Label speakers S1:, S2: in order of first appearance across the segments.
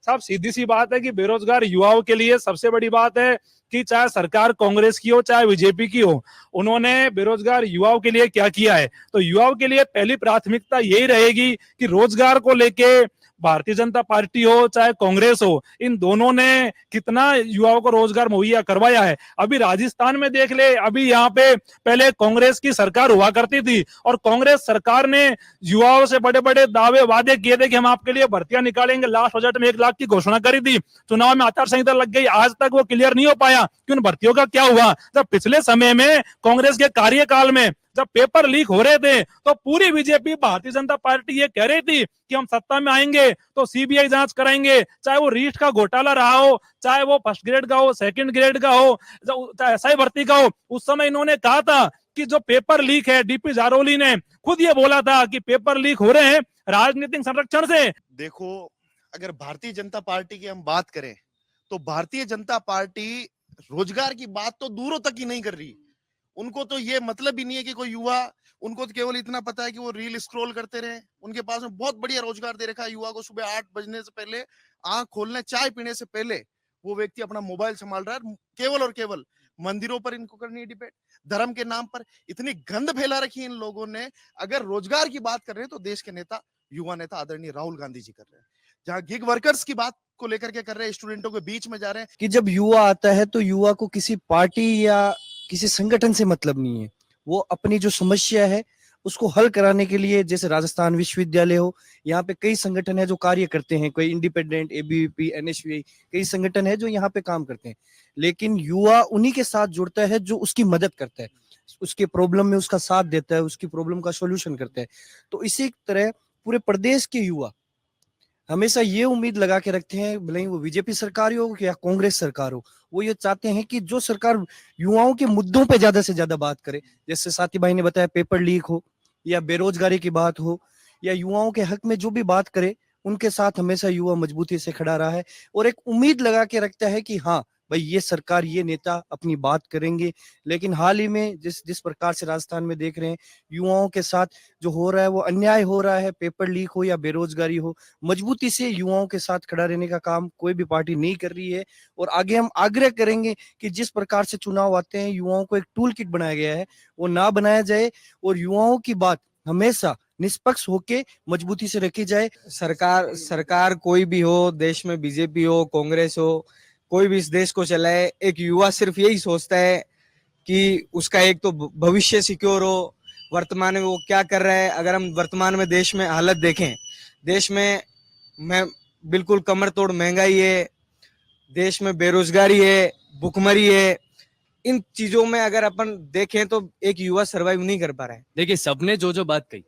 S1: साहब सीधी सी बात है कि बेरोजगार युवाओं के लिए सबसे बड़ी बात है कि चाहे सरकार कांग्रेस की हो चाहे बीजेपी की हो, उन्होंने बेरोजगार युवाओं के लिए क्या किया है। तो युवाओं के लिए पहली प्राथमिकता यही रहेगी कि रोजगार को लेके भारतीय जनता पार्टी हो चाहे कांग्रेस हो, इन दोनों ने कितना युवाओं को रोजगार मुहैया करवाया है। अभी राजस्थान में देख ले, अभी यहाँ पे पहले कांग्रेस की सरकार हुआ करती थी और कांग्रेस सरकार ने युवाओं से बड़े बड़े दावे वादे किए थे कि हम आपके लिए भर्तियां निकालेंगे। लास्ट बजट में 1 लाख की घोषणा करी थी, चुनाव में आचार संहिता लग गई, आज तक वो क्लियर नहीं हो पाया कि उन भर्तियों का क्या हुआ। जब पिछले समय में कांग्रेस के कार्यकाल में जब पेपर लीक हो रहे थे तो पूरी बीजेपी भारतीय जनता पार्टी ये कह रही थी कि हम सत्ता में आएंगे तो सीबीआई जांच कराएंगे, चाहे वो रीट का घोटाला रहा हो, चाहे वो फर्स्ट ग्रेड का हो, सेकंड ग्रेड का हो, चाहे एसआई भर्ती का हो। उस समय इन्होंने कहा था कि जो पेपर लीक है, डीपी जारोली ने खुद ये बोला था कि पेपर लीक हो रहे हैं राजनीतिक संरक्षण से।
S2: देखो, अगर भारतीय जनता पार्टी की हम बात करें तो भारतीय जनता पार्टी रोजगार की बात तो दूरों तक ही नहीं कर रही। उनको तो ये मतलब ही नहीं है कि कोई युवा, उनको तो केवल इतना पता है कि वो रील स्क्रॉल करते रहे। उनके पास में बहुत बढ़िया रोजगार दे रखा है युवा को। सुबह 8 बजने से पहले, आंख खोलने, चाय पीने से पहले वो व्यक्ति अपना मोबाइल संभाल रहा है। केवल और केवल मंदिरों पर इनको करनी है डिबेट, धर्म के नाम पर इतनी गंद फैला रखी है इन लोगों ने। अगर रोजगार की बात कर रहे हैं तो देश के नेता, युवा नेता आदरणीय राहुल गांधी जी कर रहे हैं। जहां गिग वर्कर्स की बात को लेकर के कर रहे हैं, स्टूडेंटों के बीच में जा रहे हैं
S3: कि जब युवा आता है तो युवा को किसी पार्टी या किसी संगठन से मतलब नहीं है। वो अपनी जो समस्या है उसको हल कराने के लिए, जैसे राजस्थान विश्वविद्यालय हो, यहाँ पे कई संगठन है जो कार्य करते हैं, कोई इंडिपेंडेंट, एबीवीपी, एनएसयूआई, कई संगठन है जो यहाँ पे काम करते हैं। लेकिन युवा उन्हीं के साथ जुड़ता है जो उसकी मदद करता है, उसके प्रॉब्लम में उसका साथ देता है, उसकी प्रॉब्लम का सोल्यूशन करता है। तो इसी तरह पूरे प्रदेश के युवा हमेशा ये उम्मीद लगा के रखते हैं, भले ही वो बीजेपी सरकार हो या कांग्रेस सरकार हो, वो ये चाहते हैं कि जो सरकार युवाओं के मुद्दों पे ज्यादा से ज्यादा बात करे। जैसे साथी भाई ने बताया, पेपर लीक हो या बेरोजगारी की बात हो या युवाओं के हक में जो भी बात करे, उनके साथ हमेशा युवा मजबूती से खड़ा रहा है और एक उम्मीद लगा के रखता है कि हाँ भाई, ये सरकार, ये नेता अपनी बात करेंगे। लेकिन हाल ही में जिस प्रकार से राजस्थान में देख रहे हैं, युवाओं के साथ जो हो रहा है वो अन्याय हो रहा है। पेपर लीक हो या बेरोजगारी हो, मजबूती से युवाओं के साथ खड़ा रहने का काम कोई भी पार्टी नहीं कर रही है। और आगे हम आग्रह करेंगे कि जिस प्रकार से चुनाव आते हैं, युवाओं को एक टूल किट बनाया गया है, वो ना बनाया जाए और युवाओं की बात हमेशा निष्पक्ष होके मजबूती से रखी जाए।
S4: सरकार कोई भी हो, देश में बीजेपी हो, कांग्रेस हो, कोई भी इस देश को चलाए, एक युवा सिर्फ यही सोचता है कि उसका एक तो भविष्य सिक्योर हो। वर्तमान में वो क्या कर रहा है, अगर हम वर्तमान में देश में हालत देखें, देश में बिल्कुल कमर तोड़ महंगाई है, देश में बेरोजगारी है, भुखमरी है। इन चीजों में अगर अपन देखें तो एक युवा सरवाइव नहीं कर पा रहा है।
S5: देखिए, सबने जो जो बात कही,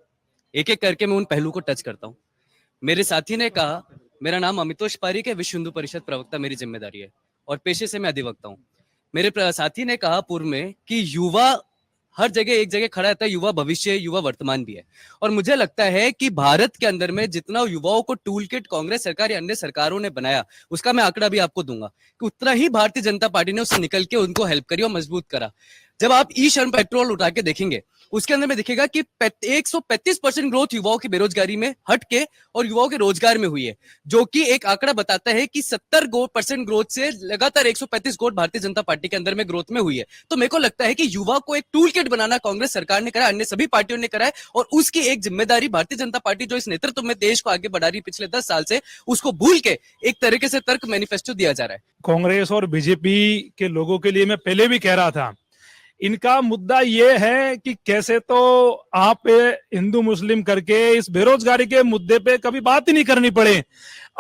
S5: एक एक करके मैं उन पहलू को टच करता हूँ। मेरे साथी ने कहा, मेरा नाम अमितोष पारीक है, विश्व हिंदू परिषद प्रवक्ता मेरी जिम्मेदारी है और पेशे से मैं अधिवक्ता हूँ। मेरे साथी ने कहा पूर्व में कि युवा हर जगह एक जगह खड़ा रहता है, युवा भविष्य है, युवा वर्तमान भी है। और मुझे लगता है कि भारत के अंदर में जितना युवाओं को टूल किट कांग्रेस सरकार या अन्य सरकारों ने बनाया, उसका मैं आंकड़ा भी आपको दूंगा कि उतना ही भारतीय जनता पार्टी ने उससे निकल के उनको हेल्प करी और मजबूत करा। जब आप ई श्रम पेट्रोल उठा के देखेंगे, उसके अंदर में दिखेगा कि 135% ग्रोथ युवाओं की बेरोजगारी में हट के और युवाओं के रोजगार में हुई है, जो कि एक आंकड़ा बताता है कि 70% ग्रोथ से लगातार 135 ग्रोथ भारतीय जनता पार्टी के अंदर में ग्रोथ में हुई है। तो मेरे को लगता है कि युवा को एक टूल किट बनाना कांग्रेस सरकार ने करा, अन्य सभी पार्टियों ने करा है और उसकी एक जिम्मेदारी भारतीय जनता पार्टी जो इस नेतृत्व में देश को आगे बढ़ा रही पिछले 10 साल से, उसको भूल के एक तरीके से तर्क मैनिफेस्टो दिया जा रहा है।
S1: कांग्रेस और बीजेपी के लोगों के लिए मैं पहले भी कह रहा था, इनका मुद्दा ये है कि कैसे तो आप हिंदू मुस्लिम करके इस बेरोजगारी के मुद्दे पे कभी बात ही नहीं करनी पड़े।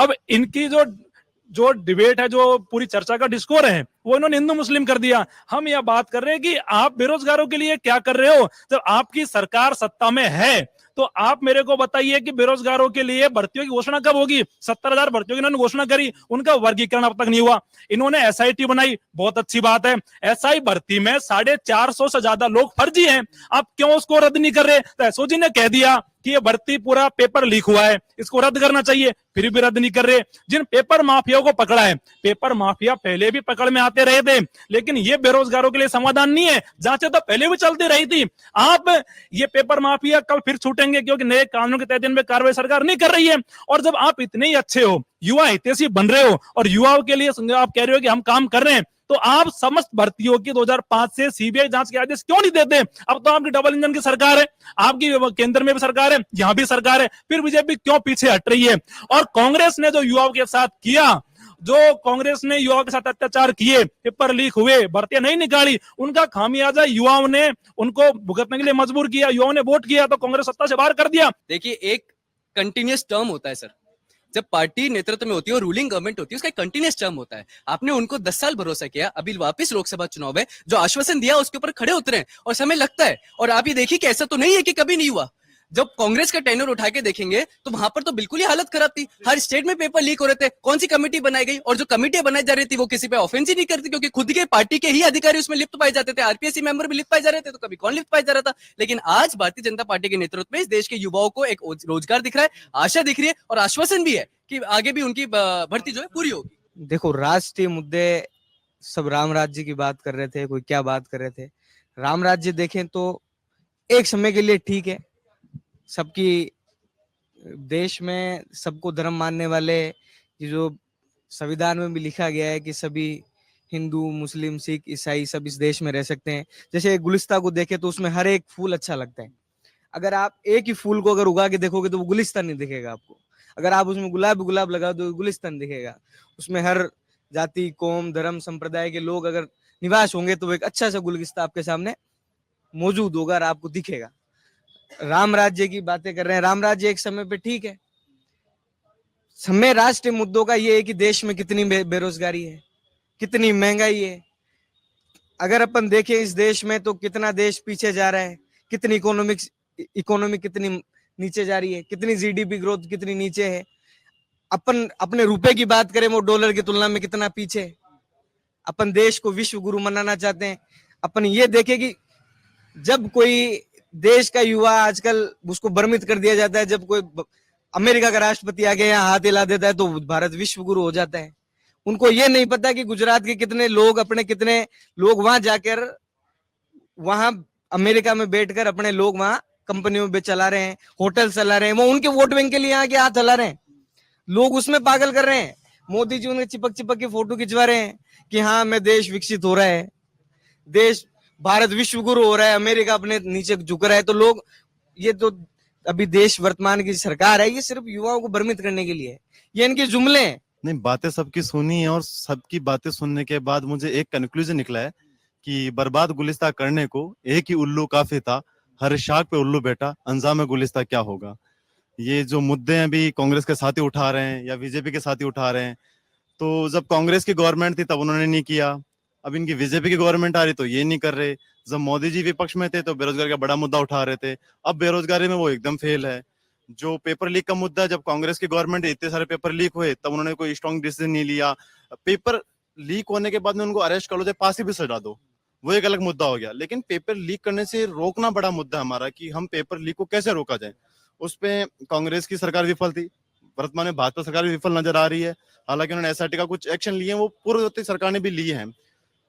S1: अब इनकी जो डिबेट है, जो पूरी चर्चा का डिस्कोर है, वो इन्होंने हिंदू मुस्लिम कर दिया। हम यह बात कर रहे हैं कि आप बेरोजगारों के लिए क्या कर रहे हो। जब आपकी सरकार सत्ता में है तो आप मेरे को बताइए कि बेरोजगारों के लिए भर्तियों की घोषणा कब होगी। 70,000 भर्तियों की इन्होंने घोषणा करी, उनका वर्गीकरण अब तक नहीं हुआ। इन्होंने एसआईटी बनाई, बहुत अच्छी बात है। एसआई भर्ती में 450 से ज्यादा लोग फर्जी हैं, आप क्यों उसको रद्द नहीं कर रहे। तो एसओजी ने कह दिया कि ये भर्ती पूरा पेपर लीक हुआ है, इसको रद्द करना चाहिए, फिर भी रद्द नहीं कर रहे। जिन पेपर माफियाओं को पकड़ा है, पेपर माफिया पहले भी पकड़ में आते रहे थे, लेकिन ये बेरोजगारों के लिए समाधान नहीं है। जांचें तो पहले भी चलती रही थी। आप ये पेपर माफिया कल फिर छूटेंगे, क्योंकि नए कानून के तहत इनमें कार्रवाई सरकार नहीं कर रही है। और जब आप इतने ही अच्छे हो, युवा हितैषी बन रहे हो और युवाओं के लिए आप कह रहे हो कि हम काम कर रहे हैं, तो आप समस्त भर्तियों की 2005 से सीबीआई जांच के आदेश क्यों नहीं देते? अब तो आपकी डबल इंजन की सरकार है, आपकी केंद्र में भी सरकार है, यहां भी सरकार है, फिर बीजेपी क्यों पीछे हट रही है? और कांग्रेस ने जो युवाओं के साथ किया, जो कांग्रेस ने युवाओं के साथ अत्याचार किए, पेपर लीक हुए, भर्तियां नहीं निकाली, उनका खामियाजा युवाओं ने उनको भुगतने के लिए मजबूर किया। युवाओं ने वोट किया तो कांग्रेस सत्ता से बाहर कर दिया।
S5: देखिए, एक कंटिन्यूस टर्म होता है सर, जब पार्टी नेतृत्व में होती है और रूलिंग गवर्नमेंट होती है, उसका कंटिन्यूस टर्म होता है। आपने उनको 10 साल भरोसा किया, अभी वापस लोकसभा चुनाव है, जो आश्वासन दिया उसके ऊपर खड़े उतरे और समय लगता है। और आप ये देखिए कि ऐसा तो नहीं है कि कभी नहीं हुआ। जब कांग्रेस का टेन्योर उठा के देखेंगे तो वहां पर तो बिल्कुल ही हालत खराब थी, हर स्टेट में पेपर लीक हो रहे थे। कौन सी कमेटी बनाई गई, और जो कमेटियां बनाई जा रही थी वो किसी पे ऑफेंस ही नहीं करती, क्योंकि खुद के पार्टी के ही अधिकारी उसमें लिप्त पाए जाते थे। आरपीएससी मेंबर भी लिप्त पाए जा रहे थे, तो कभी कौन लिप्त पाए जा रहा था। लेकिन आज भारतीय जनता पार्टी के नेतृत्व में इस देश के युवाओं को एक रोजगार दिख रहा है, आशा दिख रही है और आश्वासन भी है कि आगे भी उनकी भर्ती जो है पूरी होगी।
S4: देखो, राष्ट्रीय मुद्दे सब राम राज्य की बात कर रहे थे, कोई क्या बात कर रहे थे। राम राज्य देखें तो एक समय के लिए ठीक है, सबकी देश में सबको धर्म मानने वाले, ये जो संविधान में भी लिखा गया है कि सभी हिंदू, मुस्लिम, सिख, ईसाई सब इस देश में रह सकते हैं। जैसे गुलिस्ता को देखे तो उसमें हर एक फूल अच्छा लगता है। अगर आप एक ही फूल को अगर उगा के देखोगे तो वो गुलिस्तान नहीं दिखेगा आपको। अगर आप उसमें गुलाब लगा दो, गुलिस्तान दिखेगा। उसमें हर जाति, कौम, धर्म, संप्रदाय के लोग अगर निवास होंगे तो एक अच्छा सा गुलगिस्ता आपके सामने मौजूद होगा और आपको दिखेगा। राम राज्य की बातें कर रहे हैं, राम राज्य एक समय पे ठीक है। समय राष्ट्रीय मुद्दों का ये है कि देश में कितनी बेरोजगारी है, कितनी महंगाई है। अगर अपन देखें इस देश में तो कितना देश पीछे जा रहा है, कितनी इकोनॉमी कितनी नीचे जा रही है, कितनी जीडीपी ग्रोथ कितनी नीचे है। अपन अपने रुपए की बात करें, वो डॉलर की तुलना में कितना पीछे है। अपन देश को विश्व गुरु मनाना चाहते हैं। अपन ये देखें कि जब कोई देश का युवा आजकल उसको भ्रमित कर दिया जाता है, जब कोई अमेरिका का राष्ट्रपति आके यहाँ हाथ हिला देता है तो भारत विश्व गुरु हो जाता है। उनको ये नहीं पता कि गुजरात के कितने लोग वहां जाकर, वहां अमेरिका में बैठकर अपने लोग वहां कंपनियों में चला रहे हैं, होटल चला रहे हैं। वो उनके वोट बैंक के लिए यहाँ के हाथ हला रहे हैं, लोग उसमें पागल कर रहे हैं। मोदी जी उन्हें चिपक के फोटो खिंचवा रहे हैं कि हाँ मैं देश विकसित हो रहा है, देश भारत विश्व गुरु हो रहा है, अमेरिका अपने नीचे झुक रहा है। तो लोग, ये तो अभी देश वर्तमान की सरकार है, ये सिर्फ युवाओं को भ्रमित करने के लिए है, ये इनके जुमले हैं।
S6: नहीं, बातें सबकी सुनी है और सबकी बातें सुनने के बाद मुझे एक कंक्लूजन निकला है कि बर्बाद गुलिस्ता करने को एक ही उल्लू काफी था, हर शाख पे उल्लू बैठा, अंजाम गुलिस्ता क्या होगा। ये जो मुद्दे हैं अभी कांग्रेस के साथी उठा रहे हैं या बीजेपी के साथी उठा रहे हैं, तो जब कांग्रेस की गवर्नमेंट थी तब उन्होंने नहीं किया, अब इनकी बीजेपी की गवर्नमेंट आ रही तो ये नहीं कर रहे। जब मोदी जी विपक्ष में थे तो बेरोजगारी का बड़ा मुद्दा उठा रहे थे, अब बेरोजगारी में वो एकदम फेल है। जो पेपर लीक का मुद्दा, जब कांग्रेस की गवर्नमेंट इतने सारे पेपर लीक हुए तब उन्होंने कोई स्ट्रॉन्ग डिसीजन नहीं लिया। पेपर लीक होने के बाद में उनको अरेस्ट कर लो, फांसी भी सजा दो, वो एक अलग मुद्दा हो गया। लेकिन पेपर लीक करने से रोकना बड़ा मुद्दा है हमारा, कि हम पेपर लीक को कैसे रोका जाए। उस पे कांग्रेस की सरकार विफल थी, वर्तमान में भाजपा सरकार भी विफल नजर आ रही है। हालांकि उन्होंने एसआईटी का कुछ एक्शन लिए हैं, वो पूर्ववर्ती सरकार ने भी लिए हैं।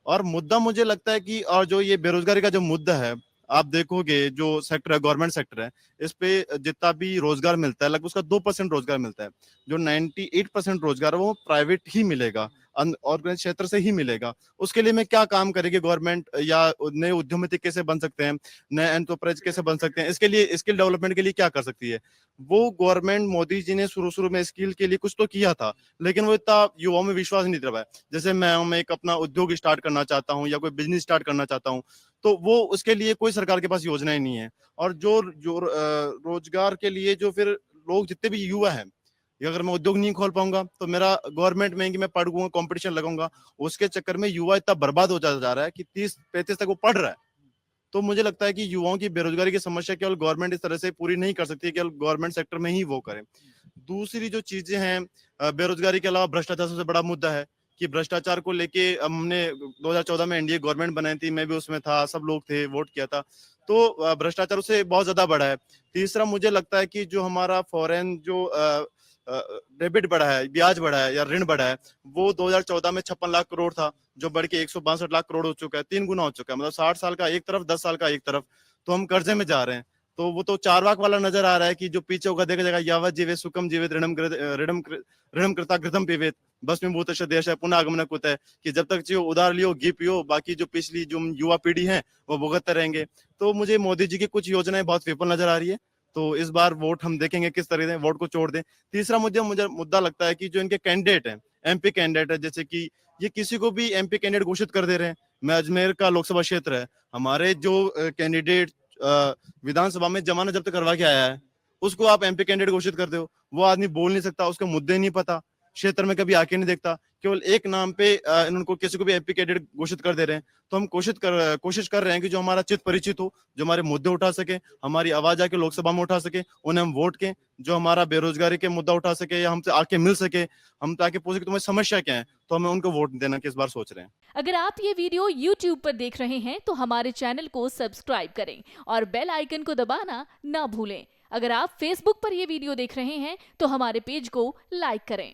S6: और मुद्दा मुझे लगता है कि, और जो ये बेरोजगारी का जो मुद्दा है, आप देखोगे जो सेक्टर है, गवर्नमेंट सेक्टर है, इस पे जितना भी रोजगार मिलता है लगभग उसका 2% रोजगार मिलता है। जो 98% रोजगार है वो प्राइवेट ही मिलेगा, ऑर्गेनाइज क्षेत्र से ही मिलेगा। उसके लिए मैं क्या काम करेगी गवर्नमेंट, या नए उद्यमिता कैसे बन सकते हैं, नए एंटरप्राइज कैसे बन सकते हैं, इसके लिए स्किल डेवलपमेंट के लिए क्या कर सकती है। वो गवर्नमेंट मोदी जी ने शुरू में स्किल के लिए कुछ तो किया था, लेकिन वो इतना युवाओं में विश्वास नहीं दिलवाया। जैसे मैं एक अपना उद्योग स्टार्ट करना चाहता हूँ या कोई बिजनेस स्टार्ट करना चाहता हूँ, तो वो उसके लिए कोई सरकार के पास योजना ही नहीं है। और जो रोजगार के लिए जो फिर लोग जितने भी युवा हैं, अगर मैं उद्योग नहीं खोल पाऊंगा तो मेरा गवर्नमेंट में कि मैं पढ़ूंगा, कंपटीशन लगाऊंगा, उसके चक्कर में युवा इतना बर्बाद हो जा रहा है कि 30-35 तक वो पढ़ रहा है। तो मुझे लगता है कि युवाओं की बेरोजगारी की समस्या केवल गवर्नमेंट इस तरह से पूरी नहीं कर सकती, केवल गवर्नमेंट सेक्टर में ही वो करे। दूसरी जो चीजें हैं, बेरोजगारी के अलावा भ्रष्टाचार सबसे बड़ा मुद्दा है कि भ्रष्टाचार को लेके हमने 2014 में एनडीए गवर्नमेंट बनाई थी, मैं भी उसमें था, सब लोग थे, वोट किया था, तो भ्रष्टाचार उससे बहुत ज्यादा बढ़ा है। तीसरा मुझे लगता है कि जो हमारा फॉरेन जो डेबिट बढ़ा है, ब्याज बढ़ा है या ऋण बढ़ा है, वो 2014 में 56 लाख करोड़ था, जो बढ़ के 162 लाख करोड़ हो चुका है, 3 गुना हो चुका है। मतलब 60 साल का एक तरफ, 10 साल का एक तरफ, तो हम कर्जे में जा रहे हैं। तो वो तो चार्वाक वाला नजर आ रहा है कि जो पीछे होगा देखा जाएगा, यावत जीवे सुखम जीवित ऋणम कृता घृतम पिबेत भस्मीभूत देश है पुनः आगमन कुत है, कि जब तक जियो उधार लियो घी पियो, बाकी जो पिछली जो युवा पीढ़ी है वो भुगतते रहेंगे। तो मुझे मोदी जी की कुछ योजनाएं बहुत विफल नजर आ रही है, तो इस बार वोट हम देखेंगे किस तरह से वोट को छोड़ दें। तीसरा मुझे मुद्दा लगता है कि जो इनके कैंडिडेट हैं, एमपी कैंडिडेट है, जैसे कि ये किसी को भी एमपी कैंडिडेट घोषित कर दे रहे हैं। मैं अजमेर का लोकसभा क्षेत्र है, हमारे जो कैंडिडेट विधानसभा में जमानत जब्त करवा के आया है, उसको आप एमपी कैंडिडेट घोषित कर दो। वो आदमी बोल नहीं सकता, उसके मुद्दे नहीं पता, क्षेत्र में कभी आके नहीं देखता, केवल एक नाम पे इनको किसी को भी एमपी कैंडिडेट घोषित कर दे रहे हैं। तो हम कोशिश कर रहे हैं कि जो हमारा चित परिचित हो, जो हमारे मुद्दे उठा सके, हमारी आवाज आके लोकसभा में उठा सके, उन्हें हम वोट के, जो हमारा बेरोजगारी के मुद्दा उठा सके या हमसे आके मिल सके, हम ताकि पूछ सके तुम्हारी समस्या क्या है, तो हमें उनको वोट देना की इस बार सोच रहे हैं।
S7: अगर आप ये वीडियो YouTube पर देख रहे हैं तो हमारे चैनल को सब्सक्राइब करें और बेल आइकन को दबाना ना भूलें। अगर आप Facebook पर ये वीडियो देख रहे हैं तो हमारे पेज को लाइक करें।